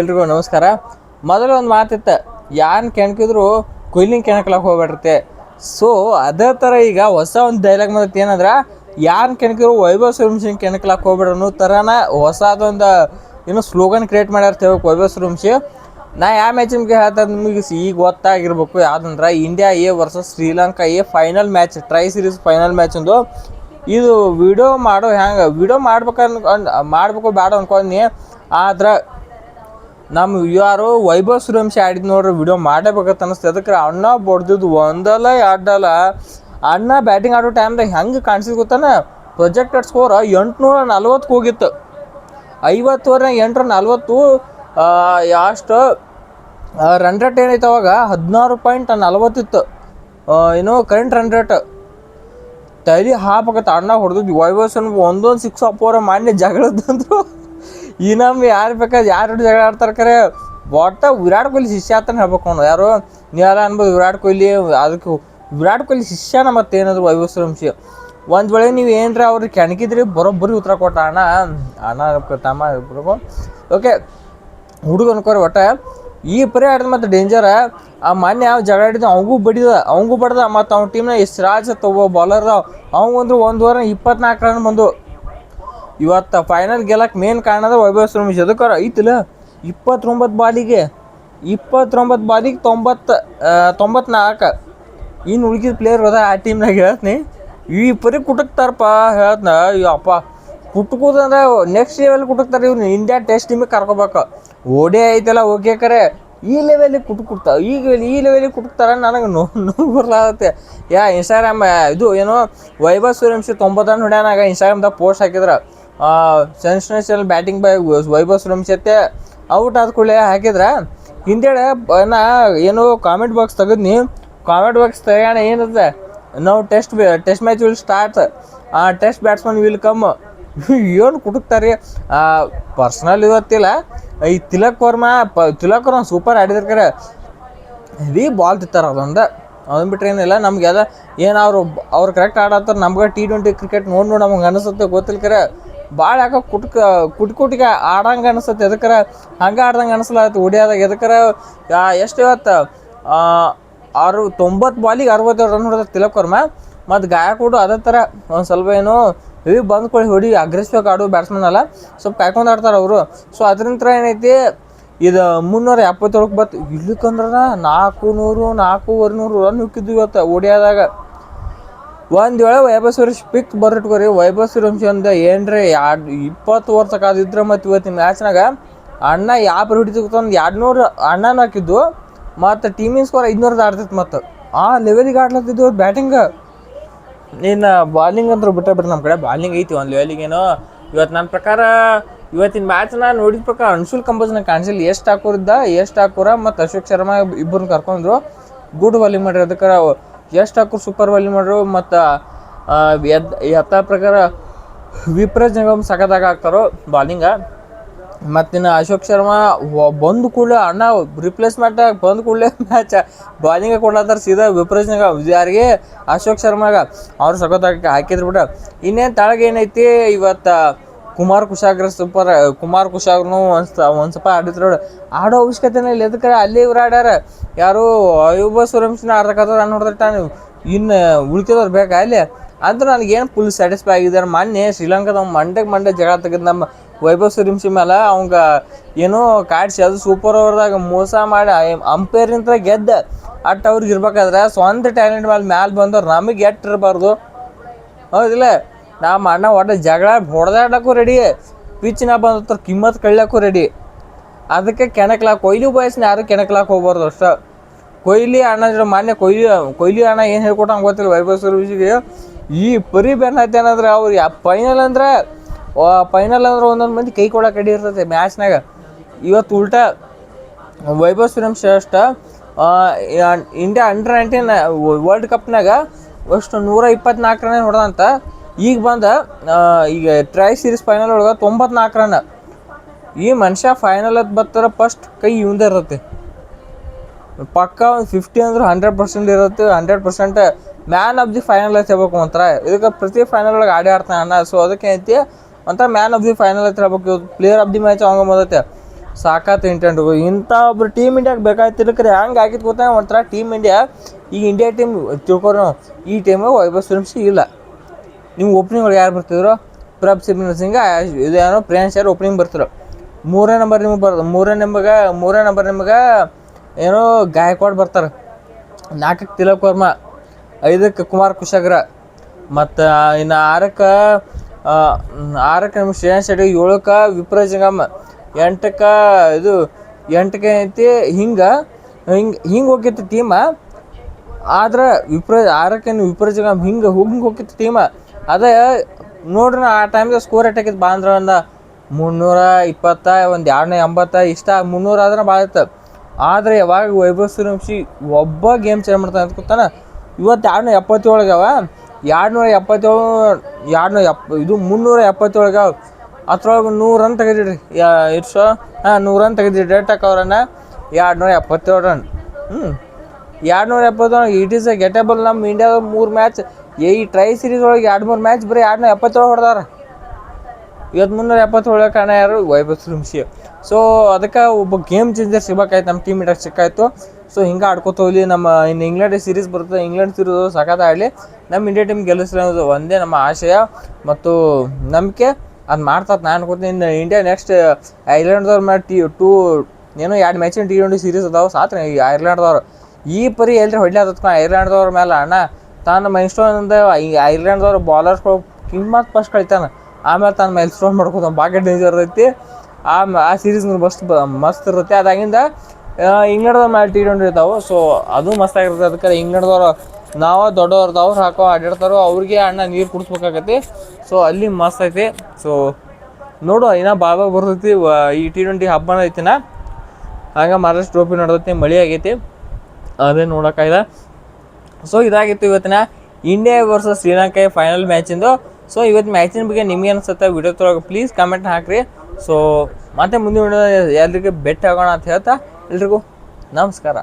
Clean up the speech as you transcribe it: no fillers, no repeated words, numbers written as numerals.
ಎಲ್ರಿಗೂ ನಮಸ್ಕಾರ. ಮೊದಲು ಒಂದು ಮಾತಿತ್ತು, ಯಾರು ಕೆಣಕಿದ್ರು ಕೊಯ್ಲಿಂಗ್ ಕೆಣಕ್ಲಕ್ಕೆ ಹೋಗ್ಬೇಡ್ರತೆ. ಸೊ ಅದೇ ಥರ ಈಗ ಹೊಸ ಒಂದು ಡೈಲಾಗ್ ಬಂದೈತೆ. ಏನಂದ್ರೆ ಯಾರು ಕೆಣಕಿದ್ರು ವೈಭವ್ ಸೂರ್ಯವಂಶಿ ಕೆಣಕ್ಲಕ್ಕೆ ಹೋಗ್ಬೇಡ್ರಿ ಅನ್ನೋ ಥರನ ಹೊಸದೊಂದು ಏನೋ ಸ್ಲೋಗನ್ ಕ್ರಿಯೇಟ್ ಮಾಡ್ಯಾರ ವೈಭವ್ ಸೂರ್ಯವಂಶಿ. ನಾ ಯಾವ ಮ್ಯಾಚಿಗೆ ಹೇಳ್ತಾರೆ ನಿಮಗೆ ಈಗ ಗೊತ್ತಾಗಿರ್ಬೇಕು. ಯಾವುದಂದ್ರೆ India A versus Sri Lanka A final match, try series final match ಒಂದು. ಇದು ವಿಡಿಯೋ ವಿಡಿಯೋ ಮಾಡ್ಬೇಕು ಬೇಡ ಅನ್ಕೊಂಡಿ. ಆದ್ರೆ ನಮ್ಮ ಯಾರು ವೈಭವ್ ಸೂರ್ಯವಂಶಿ ಆಡಿದ್ ನೋಡ್ರಿ, ವಿಡಿಯೋ ಮಾಡಬೇಕಂತ ಅನಿಸ್ತು. ಅದಕ್ಕೆ ಅಣ್ಣ ಬಡ್ದಿದ್ದು ಒಂದಲ್ಲ ಎರಡಲ್ಲ. ಅಣ್ಣ ಬ್ಯಾಟಿಂಗ್ ಆಡೋ ಟೈಮ್ದಾಗ ಹೆಂಗೆ ಕಾಣಿಸಿದ್ ಗೊತ್ತಾನ, ಪ್ರೊಜೆಕ್ಟೆಡ್ ಸ್ಕೋರ್ 840 ಹೋಗಿತ್ತು. 50 ಓವರ್ನಾಗ 840. ಎಷ್ಟು ರನ್ ರೇಟ್ ಏನೈತೆ ಅವಾಗ 16.40 ಇತ್ತು. ಏನು ಕರೆಂಟ್ ರನ್ ರೇಟ್ ತೈಲಿ ಹಾಕತ್ತ. ಅಣ್ಣ ಹೊಡೆದಿದ್ದು ವೈಭವ್ ಸೂರ್ಯವಂಶಿ ಒಂದೊಂದು 6 ಅಪ್ಪೋರ ಮಾನ್ಯ ಜಗಳದಂದ್ರು. ಈ ನಮ್ಮ ಯಾರು ಬೇಕಾದ್ರೆ ಯಾರು ಜಗಳ ಆಡ್ತಾರೆ ಕರೆ. ಒಟ್ಟು ವಿರಾಟ್ ಕೊಹ್ಲಿ ಶಿಷ್ಯ ಅಂತ ಹೇಳ್ಬೇಕು. ಅವನು ಯಾರು ನೀವೆಲ್ಲ ಅನ್ಬೋದು, ವಿರಾಟ್ ಕೊಹ್ಲಿ. ಅದಕ್ಕೆ ವಿರಾಟ್ ಕೊಹ್ಲಿ ಶಿಷ್ಯನ ಮತ್ತೇನಾದ್ರು ವೈಭವ್ ಸೂರ್ಯವಂಶಿ. ಒಂದು ವೇಳೆ ನೀವು ಏನರ ಅವ್ರಿಗೆ ಕೆಣಕಿದ್ರಿ ಬರೋಬ್ಬರಿ ಉತ್ತರ ಕೊಟ್ಟ ಅಣ್ಣ ತಮ್ಮ ಇರ್ಬೇಕು. ಓಕೆ, ಹುಡುಗ ಅನ್ಕೋರಿ. ಒಟ್ಟು ಈ ಪರಿ ಆಡಿದ ಮತ್ತು ಡೇಂಜರ. ಆ ಮೊನ್ನೆ ಯಾವ ಜಗಳ ಆಡಿದ ಅವಂಗೂ ಬಡ್ದ. ಮತ್ತು ಅವ್ನ ಟೀಮ್ನ ಸಿರಾಜ್ ಬಾಲರ್ದ ಅವಂಗಂದ್ರು 1 ಓವರ್ 24 ರನ್ ಬಂದು. ಇವತ್ತು ಫೈನಲ್ ಗೆಲ್ಲಕ್ಕೆ ಮೇನ್ ಕಾರಣದ ವೈಭವ್ ಸೂರ್ಯವಂಶಿ. ಅದಕ್ಕಾರ ಐತಿಲ್ಲ 29 ಬಾಲಿಗೆ 94. ಇನ್ನು ಉಳ್ಕಿದ ಪ್ಲೇಯರ್ ಹೋದ ಆ ಟೀಮ್ನಾಗ ಹೇಳ್ತೀನಿ. ಈ ಪರಿ ಕುಟಕ್ತಾರಪ್ಪ ಹೇಳ್ತನ. ಅಪ್ಪ ಕುಟ್ಕೋದಂದ್ರೆ ನೆಕ್ಸ್ಟ್ ಲೆವೆಲ್ ಕುಟಕ್ತಾರೆ. ಇವ್ರು ಇಂಡಿಯಾ ಟೆಸ್ಟ್ ಟೀಮಿಗೆ ಕರ್ಕೋಬೇಕು. ಓಡೇ ಐತಲ್ಲ ಓಕೆ ಕರೆ, ಈ ಲೆವೆಲಿಗೆ ಈ ಲೆವೆಲಿಗೆ ಕುಟಕ್ತಾರೆ. ನನಗೆ ನೋವು ಬರ್ಲಾಗತ್ತೆ. ಇನ್ಸ್ಟಾಗ್ರಾಮ್ ಇದು ಏನೋ ವೈಭವ್ ಸೂರ್ಯವಂಶಿ 90 ರನ್ ಹೊಡ್ಯಾನಾಗ ಇನ್ಸ್ಟಾಗ್ರಾಮ್ದಾಗ ಪೋಸ್ಟ್ ಹಾಕಿದ್ರೆ, sensational batting by Vaibhav Suryavanshi ಅತ್ತೆ ಔಟ್ ಆದ ಕೂಡಲೇ ಹಾಕಿದ್ರೆ ಹಿಂದೇಳೆ ನಾ ಏನು ಕಾಮೆಂಟ್ ಬಾಕ್ಸ್ ತೆಗೆದ್ನಿ. ಕಾಮೆಂಟ್ ಬಾಕ್ಸ್ ತೆಗೋಣ ಏನಂತೆ, ನಾವು test match will start, test batsman will come. ಏನು ಕುಟುಕ್ತಾರೆ. ಪರ್ಸ್ನಲ್ ಇವತ್ತಿಲ್ಲ. ಈ ತಿಲಕ್ ವರ್ಮಾ ಸೂಪರ್ ಆಡಿದ್ರೆ ಹೆವಿ ಬಾಲ್ ತಿತ್ತಾರೆ. ಅದನ್ನು ಬಿಟ್ಟರೆ ಏನಿಲ್ಲ. ನಮಗೆಲ್ಲ ಏನು ಅವ್ರು ಕರೆಕ್ಟ್ ಆಡತ್ತಾರೆ. ನಮ್ಗೆ T20 ಕ್ರಿಕೆಟ್ ನೋಡಿ ನಮ್ಗೆ ಅನಿಸುತ್ತೆ, ಗೊತ್ತಿಲ್ಲ ಕರೆ. ಭಾಳ ಯಾಕೋ ಕುಟಿಗೆ ಆಡಂಗೆ ಅನಿಸುತ್ತೆ. ಎದಕ್ಕರ ಹಂಗೆ ಆಡ್ದಂಗೆ ಅನಿಸ್ಲಾಗತ್ತೆ ಓಡಿಯಾದಾಗ. ಎದಕ್ಕರ ಎಷ್ಟು ಇವತ್ತು 90 ಬಾಲಿಗೆ 62 ರನ್ ಹೊಡೆದ ತಿಲಕ್ ವರ್ಮಾ. ಮತ್ತು ಗಾಯಕ್ವಾಡ್ ಅದೇ ಥರ ಒಂದು ಸ್ವಲ್ಪ ಏನು ಹೆವಿ ಹೊಡಿ ಅಗ್ರೆಸಿವ್ ಆಡೋ ಬ್ಯಾಟ್ಸ್ಮನ್ ಅಲ್ಲ, ಸ್ವಲ್ಪ ಕಾಯ್ಕೊಂಡು ಆಡ್ತಾರೆ ಅವರು. ಸೊ ಅದರಿಂದ ಏನೈತಿ, ಇದು 377 ಬತ್ತು. ಇಲ್ಲಿಕಂದ್ರೆ 400-400 ರನ್ ಹುಕ್ಕಿದ್ದು ಇವತ್ತು ಓಡಿಯಾದಾಗ. ಒಂದು ವೇಳೆ ವೈಭವ್ ಸೂರ್ಯವಂಶಿ ಪಿಕ್ ಬರಿಟ್ಕೋರಿ. ವೈಭವ್ ಸೂರ್ಯವಂಶಿ ಒಂದು ಏನ್ರಿ 20 ಓವರ್ ತಕಾದಿದ್ರೆ ಮತ್ತು ಇವತ್ತಿನ ಮ್ಯಾಚ್ನಾಗ ಅಣ್ಣ ಯಾಪರ್ ಹಿಡಿತಿತ್ತು. ಒಂದು 200 ಅಣ್ಣನ ಹಾಕಿದ್ದು. ಮತ್ತು ಟೀಮಿನ ಸ್ಕೋರ್ 500 ಆಡ್ತಿತ್ತು. ಮತ್ತು ಆ ಲೆವೆಲಿಗೆ ಆಡ್ಲತ್ತಿದ್ದು ಬ್ಯಾಟಿಂಗ್. ಇನ್ನು ಬಾಲಿಂಗ್ ಅಂತೂ ಬಿಟ್ಟರೆ ನಮ್ಮ ಕಡೆ ಬಾಲಿಂಗ್ ಐತಿ ಒಂದು ಲೆವೆಲಿಗೇನೋ. ಇವತ್ತು ನನ್ನ ಪ್ರಕಾರ ಇವತ್ತಿನ ಮ್ಯಾಚ್ನ ನೋಡಿದ ಪ್ರಕಾರ ಅನ್ಸುಲ್ ಕಂಬೋಜ್ನ ಕಾಣಿಸಿಲ್ಲ. ಎಷ್ಟು ಹಾಕೋರ ಮತ್ತು ಅಶೋಕ್ ಶರ್ಮಾ ಇಬ್ಬರನ್ನ ಕರ್ಕೊಂಡ್ರು. ಗುಡ್ ಬಾಲಿಂಗ್ ಮಾಡ್ರಿ. ಅದಕ್ಕೆ ಎಷ್ಟು ಹಾಕೋರು ಸೂಪರ್ ಬಾಲಿಂಗ್ ಮಾಡ್ರು. ಮತ್ತು ಯಥ ಪ್ರಕಾರ ವಿಪ್ರಜ್ ನಿಗಮ್ ಸಖತ್ತಾಗಿ ಆಗ್ತಾರೋ ಬಾಲಿಂಗ. ಮತ್ತಿನ್ನು ಅಶೋಕ್ ಶರ್ಮಾ ಬಂದು ಕೂಡಲೇ ಅಣ್ಣ ರಿಪ್ಲೇಸ್ಮೆಂಟ್ ಬಂದು ಕೂಡಲೇ ಮ್ಯಾಚ್ ಬಾಲಿಂಗ ಕೊಡ್ಲತ್ತಾರೆ ಸೀದಾ ವಿಪ್ರಜ್ ನಿಗಮ್ ಯಾರಿಗೆ, ಅಶೋಕ್ ಶರ್ಮಾಗ. ಅವ್ರು ಸಖತ್ತಾಗಿ ಹಾಕಿದ್ರು ಬಿಡ. ಇನ್ನೇನು ತಳಗೆ ಏನೈತಿ ಇವತ್ತು ಕುಮಾರ್ ಕುಶಾಗ್ರೂ ಒಂದು ಸ್ವಲ್ಪ ಆಡಿದ್ರು. ಆಡೋ ಅವಶ್ಯಕತೆನೇ ಇಲ್ಲ. ಎದಕ್ಕೆ ಅಲ್ಲಿ ಇವ್ರು ಆಡ್ಯಾರ. ಯಾರು ವೈಭವ್ ಸೂರ್ಯವಂಶಿನ ಅರ್ಧಕ್ಕರ್ಧ ರನ್ ಹೊಡೆದಿಟ್ಟ. ಇನ್ನು ಉಳ್ಕಿದವ್ರು ಬೇಕಾ ಅಲ್ಲಿ ಅಂದ್ರೆ ನನಗೇನು ಫುಲ್ ಸ್ಯಾಟಿಸ್ಫೈ ಆಗಿದ್ದಾರೆ. ಮೊನ್ನೆ ಶ್ರೀಲಂಕಾದ ಮಂಡೆ ಜಗಳ ತೆಗೆದು ನಮ್ಮ ವೈಭವ್ ಸೂರ್ಯವಂಶಿ ಮೇಲೆ ಅವಂಗ ಏನೋ ಕಾಡಿಸಿ ಅದು ಸೂಪರ್ ಓವರ್ದಾಗ ಮೋಸ ಮಾಡಿ ಅಂಪೈರ್ನಿಂದ ಗೆದ್ದ. ಅಟ್ ಅವ್ರಿಗೆ ಇರ್ಬೇಕಾದ್ರೆ ಸ್ವಂತ ಟ್ಯಾಲೆಂಟ್ ಮ್ಯಾಲೆ ಬಂದವ್ರು ನಮಗೆ ಎಟ್ಟಿರಬಾರ್ದು, ಹೌದಿಲ್ಲ. ನಮ್ಮ ಅಣ್ಣ ಒಟ್ಟು ಜಗಳ ಹೊಡೆದಾಡಕ್ಕೂ ರೆಡಿ, ಪಿಚ್ನ ಬಂದ ಕಿಮ್ಮತ್ ಕಳ್ಯಕ್ಕೂ ರೆಡಿ. ಅದಕ್ಕೆ ಕೊಹ್ಲಿ ಬಾಯ್ಸ್ನ ಯಾರು ಕೆಣಕ್ಲಾಕ್ ಹೋಗ್ಬಾರ್ದು ಅಷ್ಟೇ. ಕೊಹ್ಲಿ ಅಣ್ಣ ಮೊನ್ನೆ ಕೊಹ್ಲಿ ಅಣ್ಣ ಏನು ಹೇಳ್ಕೊಟ್ಟಂಗೆ ಗೊತ್ತಿಲ್ಲ ವೈಭವ್ ಸೂರ್ಯವಂಶಿಗೆ. ಈ ಪರಿ ಬೆನ್ ಹತ್ತೇನಂದ್ರೆ ಅವ್ರು ಫೈನಲ್ ಅಂದ್ರೆ ಒಂದೊಂದು ಮಂದಿ ಕೈ ಕೊಡೋಕೆ ರೆಡಿ ಇರ್ತೈತೆ ಮ್ಯಾಚ್ನಾಗ. ಇವತ್ತು ಉಲ್ಟಾ ವೈಭವ್ ಸೂರ್ಯವಂಶಿ ಅಷ್ಟೇ ಇಂಡಿಯಾ ಅಂಡರ್-19 ವರ್ಲ್ಡ್ ಕಪ್ನಾಗ ಅಷ್ಟು 124 ರನ್ ಹೊಡೆದಂತ. ಈಗ ಟ್ರೈ ಸೀರೀಸ್ ಫೈನಲ್ ಒಳಗೆ 94 ರನ್. ಈ ಮನುಷ್ಯ ಫೈನಲ್ ಅದು ಬರ್ತಾರೆ ಫಸ್ಟ್ ಕೈ ಇವಂದೇ ಇರುತ್ತೆ ಪಕ್ಕ. ಒಂದು 50 ಅಂದ್ರೆ 100% ಇರುತ್ತೆ. 100% ಮ್ಯಾನ್ ಆಫ್ ದಿ ಫೈನಲ್ ಅಂತ ಹೇಳ್ಬೇಕು ಒಂಥರ. ಇದಕ್ಕೆ ಪ್ರತಿ ಫೈನಲ್ ಒಳಗೆ ಆಡ್ತಾನೆ ಅಣ್ಣ. ಸೊ ಅದಕ್ಕೆ ಐತಿ ಒಂಥರ ಮ್ಯಾನ್ ಆಫ್ ದಿ ಫೈನಲ್ ಅಂತ ಹೇಳ್ಬೇಕು. ಪ್ಲೇಯರ್ ಆಫ್ ದಿ ಮ್ಯಾಚ್ ಅವಂಗ ಬಂದೈತೆ. ಸಾಕಾತು ಇಂಟೆಂಟ್. ಇಂಥ ಒಬ್ರು ಟೀಮ್ ಇಂಡಿಯಾಗೆ ಬೇಕಾಗ್ತಿರ್ಕ್ರೆ ಹಂಗೆ ಆಗಿತ್ತು ಗೊತ್ತಾ, ಒಂಥರ ಟೀಮ್ ಇಂಡಿಯಾ. ಈಗ ಇಂಡಿಯಾ ಟೀಮ್ ತಿಳ್ಕೊರಿ ನಾವು, ಈ ಟೀಮು ವೈಭವ್ ಸೂರ್ಯವಂಶಿ ಇಲ್ಲ. ನೀವು ಓಪನಿಂಗ್ ಒಳಗೆ ಯಾರು ಬರ್ತಿದ್ರು? ಪ್ರಭ್ ಸಿಮ್ರನ್ ಸಿಂಗ್, ಇದೇನೋ ಪ್ರಿಯಾಂಶ್ ಯಾರು ಓಪನಿಂಗ್ ಬರ್ತಿದ್ರು. ಮೂರನೇ ನಂಬರ್ ನಿಮ್ಗೆ ಏನೋ ಗಾಯಕ್ವಾಡ್ ಬರ್ತಾರೆ. 4ಕ್ಕೆ ತಿಲಕ್ ವರ್ಮ, 5ಕ್ಕೆ ಕುಮಾರ್ ಕುಶಾಗ್ರ, ಮತ್ತು ಇನ್ನು 6ಕ್ಕೆ ನಿಮ್ಗೆ ಶ್ರೇಯಸ್ ಶೆಟ್ಟಿ, 7ಕ್ಕೆ ವಿಪ್ರ ಜಂಗಮ್, 8ಕ್ಕೆ ಐತಿ. ಹಿಂಗೆ ಹೋಗಿತ್ತು ಟೀಮ. ಆದ್ರೆ 6ಕ್ಕೆ ವಿಪ್ರ ಜಂಗಮ್ ಹಿಂಗೆ ಹೋಗಿತ್ತು ಟೀಮ. ಅದೇ ನೋಡ್ರಿ ಆ ಟೈಮ್ದಾಗ ಸ್ಕೋರ್ ಎಷ್ಟಾಗಿತ್ತು ಬಾ ಅಂದ್ರೆ ಒಂದು 320, ಒಂದು 280 ಇಷ್ಟ. 300 ಆದ್ರೆ ಭಾಳ ಇತ್ತು. ಆದರೆ ಯಾವಾಗ ವೈಭವ್ ಸೂರ್ಯವಂಶಿ ಒಬ್ಬ ಗೇಮ್ ಚೇಂಜ್ ಮಾಡ್ತಾನೆ ಅಂತ ಗೊತ್ತಾನ. ಇವತ್ತು 277 ಇದು 377 ಅದ್ರೊಳಗೆ 100 ರನ್ ತೆಗೆದಿಡ್ರಿ. ಎಷ್ಟು 100 ರನ್ ತೆಗೆದಿರಿ. ಡೇಟ್ ಹಾಕವ್ರನ್ನ 277 run. 270 run. It is a gettable. ನಮ್ಮ ಇಂಡಿಯಾದ 3 ಮ್ಯಾಚ್ ಈ ಟ್ರೈ ಸೀರೀಸ್ ಒಳಗೆ 2-3 ಮ್ಯಾಚ್ ಬರೀ 277 ಹೊಡೆದಾರ. ಇವತ್ತು 377 ಕಾರಣ ಯಾರು? ವೈಭವ್ ಸೂರ್ಯವಂಶಿ. ಸೊ ಅದಕ್ಕೆ ಒಬ್ಬ ಗೇಮ್ ಚೇಂಜರ್ ಸಿಗ್ಬೇಕಾಯ್ತು, ನಮ್ಮ ಟೀಮ್ ಇಂಡಿಯಾಗೆ ಸಿಕ್ಕಾಯ್ತು. ಸೊ ಹಿಂಗೆ ಆಡ್ಕೋತ ಹೋಗ್ಲಿ. ನಮ್ಮ ಇನ್ನು ಇಂಗ್ಲೆಂಡ್ ಸೀರೀಸ್ ಬರ್ತದೆ, ಇಂಗ್ಲೆಂಡ್ ಸೀರೀಸ್ ಸಖತ್ ಆಡಲಿ. ನಮ್ಮ ಇಂಡಿಯಾ ಟೀಮ್ ಗೆಲ್ಲಿಸ್ಲಿ ಅನ್ನೋದು ಒಂದೇ ನಮ್ಮ ಆಶಯ ಮತ್ತು ನಂಬಿಕೆ. ಅದು ಮಾಡ್ತಾರೆ ನಾನು ಅನ್ಕೋತೀನಿ. ಇನ್ನು ಇಂಡಿಯಾ ನೆಕ್ಸ್ಟ್ ಐರ್ಲೆಂಡ್ದವ್ರ ಮೇಲೆ 2 ಮ್ಯಾಚಿನ T20 ಸೀರೀಸ್ ಅದಾವೆ ಸಾತ್ರ. ಈ ಐರ್ಲೆಂಡ್ದವ್ರು ಈ ಪರಿ ಎಲ್ಲರೂ ಹೊಡ್ಲಾತತ್ಕ ಐರ್ಲೆಂಡ್ದವ್ರ ಮೇಲೆ ಅಣ್ಣ. ತಾನು ಮೈಲ್ಸ್ಟೋನ್ ಐರ್ಲೆಂಡ್ದವ್ರು ಬಾಲರ್ಸ್ಗಳು ಕಿಮ್ಮತ್ ಫಸ್ಟ್ ಕಳಿತಾನೆ, ಆಮೇಲೆ ತಾನು ಮೈಲ್ಸ್ಟೋನ್ ಮಾಡ್ಕೋತಾನೆ. ಭಾಳ ಡೇಂಜರ್ ಇರ್ತೈತಿ ಆ ಸೀರೀಸ್ ಮಸ್ತ್ ಇರುತ್ತೆ. ಅದಾಗಿಂದ ಇಂಗ್ಲೆಂಡ್ದವ್ರ ಮೇಲೆ T20 ಇರ್ತಾವೆ. ಸೊ ಅದು ಮಸ್ತಾಗಿರ್ತದೆ. ಅದಕ್ಕೆ ಇಂಗ್ಲೆಂಡ್ದವ್ರು ನಾವು ದೊಡ್ಡವ್ರದ್ದು ಅವ್ರು ಆಡಿರ್ತಾರೋ ಅವ್ರಿಗೆ ಅಣ್ಣ ನೀರು ಕುಡಿಸ್ಬೇಕಾಗತ್ತೆ. ಸೊ ಅಲ್ಲಿ ಮಸ್ತ್ ಐತಿ. ಸೊ ನೋಡು ಇನ್ನೂ ಭಾಳ ಬರ್ತೈತಿ. ಈ T20 ಹಬ್ಬನ ಐತಿನ ಹಂಗೆ ಮಹಾರಾಷ್ಟ್ರ ಟ್ರೋಫಿ ನಡೆದೈತಿ, ಮಳೆ ಆಗೈತಿ, ಅದೇ ನೋಡೋಕ್ಕಾಯ್ದ. ಸೊ ಇದಾಗಿತ್ತು ಇವತ್ತಿನ ಇಂಡಿಯಾ ವರ್ಸಸ್ ಶ್ರೀಲಂಕಾ ಫೈನಲ್ ಮ್ಯಾಚಿಂದು. ಸೊ ಇವತ್ತು ಮ್ಯಾಚಿನ ಬಗ್ಗೆ ನಿಮ್ಗೆ ಅನಿಸುತ್ತೆ ವಿಡಿಯೋ ತೊಳಗೆ ಪ್ಲೀಸ್ ಕಮೆಂಟ್ ಹಾಕಿರಿ. ಸೊ ಮತ್ತೆ ಮುಂದಿನ ವಿಡಿಯೋ ಎಲ್ರಿಗೂ ಭೇಟಿ ಆಗೋಣ ಅಂತ ಹೇಳ್ತಾ ಎಲ್ರಿಗೂ ನಮಸ್ಕಾರ.